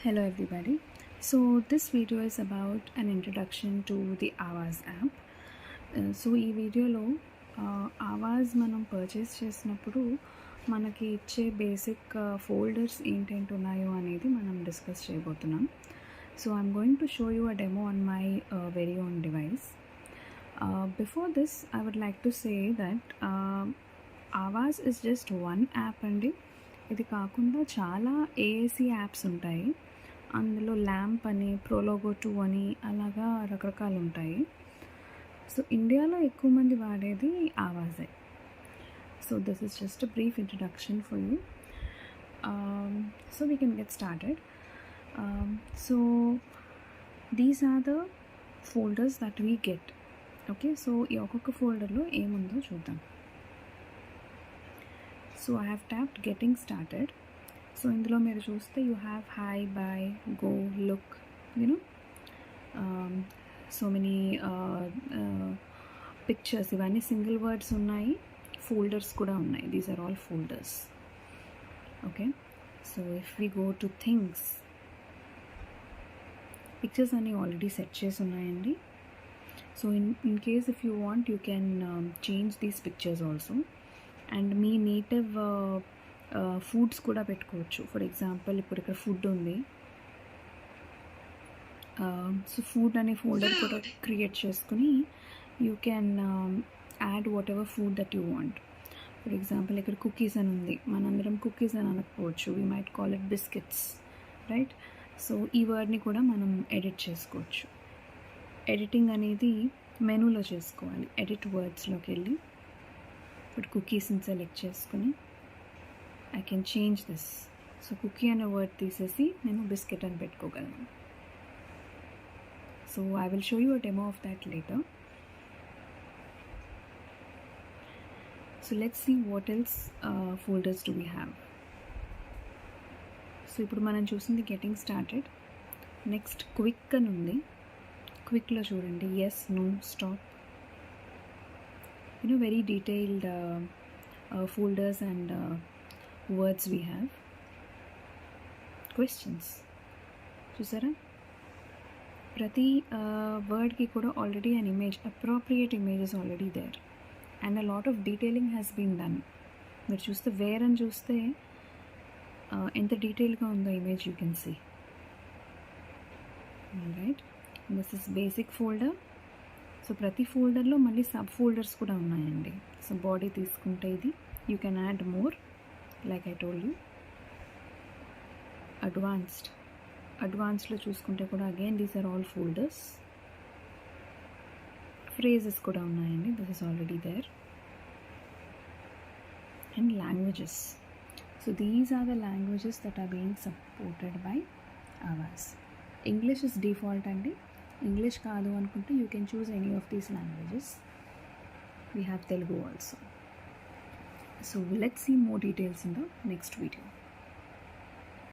Hello everybody. So this video is about an introduction to the Aavaz app. So ఈ వీడియోలో ఆవాజ్ మనం purchase చేసినప్పుడు మనకి ఇచ్చే బేసిక్ ఫోల్డర్స్ ఏంటేంటి ఉన్నాయో అనేది మనం డిస్కస్ చేయబోతున్నాం. So I'm going to show you a demo on my very own device. Before this I would like to say that Avaz is just one app అండి. ఇది కాకుండా చాలా ఏఏసీ యాప్స్ ఉంటాయి. అందులో ల్యాంప్ అని, ప్రోలోగో 2 అని అలాగా రకరకాలు ఉంటాయి. సో ఇండియాలో ఎక్కువ మంది వాడేది ఆవాజే. So this is just a brief introduction for you. So we can get started. So these are the folders that we get. Okay, so ఈ ఒక్కొక్క ఫోల్డర్లో ఏముందో చూద్దాం. So I have tapped getting started. So ఇందులో మీరు చూస్తే you have hi, bye, go, look, you know so many pictures. ఇవన్నీ single words ఉన్నాయి, ఫోల్డర్స్ కూడా ఉన్నాయి. These are all folders. Okay, so if we go to things, pictures అన్నీ already set చేసి ఉన్నాయండి. So in case if you want you can change these pictures also. And మీ native foods కూడా పెట్టుకోవచ్చు. For example ఇప్పుడు ఇక్కడ food ఉంది. సో ఫుడ్ అనే ఫోల్డర్ కూడా క్రియేట్ చేసుకుని you can add whatever food that you want. For example ఇక్కడ కుకీస్ అని ఉంది. మనందరం కుకీస్ అని అనకపోవచ్చు. We might call it biscuits, right? So ఈ వర్డ్ని కూడా మనం ఎడిట్ చేసుకోవచ్చు. ఎడిటింగ్ అనేది మెనూలో చేసుకోవాలి. ఎడిట్ వర్డ్స్లోకి వెళ్ళి ఇప్పుడు కుకీస్ని సెలెక్ట్ చేసుకుని I can change this. So cookie అనే వర్డ్ తీసేసి నేను బిస్కెట్ అని పెట్టుకోగలను. So I will show you a demo of that later. So let's see what else folders do we have. So ఇప్పుడు మనం చూసింది గెటింగ్ స్టార్టెడ్. నెక్స్ట్ క్విక్ అని ఉంది. క్విక్లో చూడండి, yes, no, stop, very detailed folders and words we have. Questions చూసారా? ప్రతి వర్డ్కి కూడా already an image, appropriate image is already there and a lot of detailing has been done. మీరు చూస్తే wear అని చూస్తే ఎంత డీటెయిల్గా ఉందో image you can see. Right, this is basic folder. So ప్రతి ఫోల్డర్లో మళ్ళీ సబ్ ఫోల్డర్స్ కూడా ఉన్నాయండి. సో బాడీ తీసుకుంటే ఇది you can add more, like I told you. అడ్వాన్స్డ్లో చూసుకుంటే కూడా again these are all folders. Phrases కూడా ఉన్నాయండి. This is already there. And languages. So these are the languages that are being supported by Avaz. English is default అండి. English కాదు అనుకుంటే you can choose any of these languages. We have Telugu also. So let's see more details in the next video.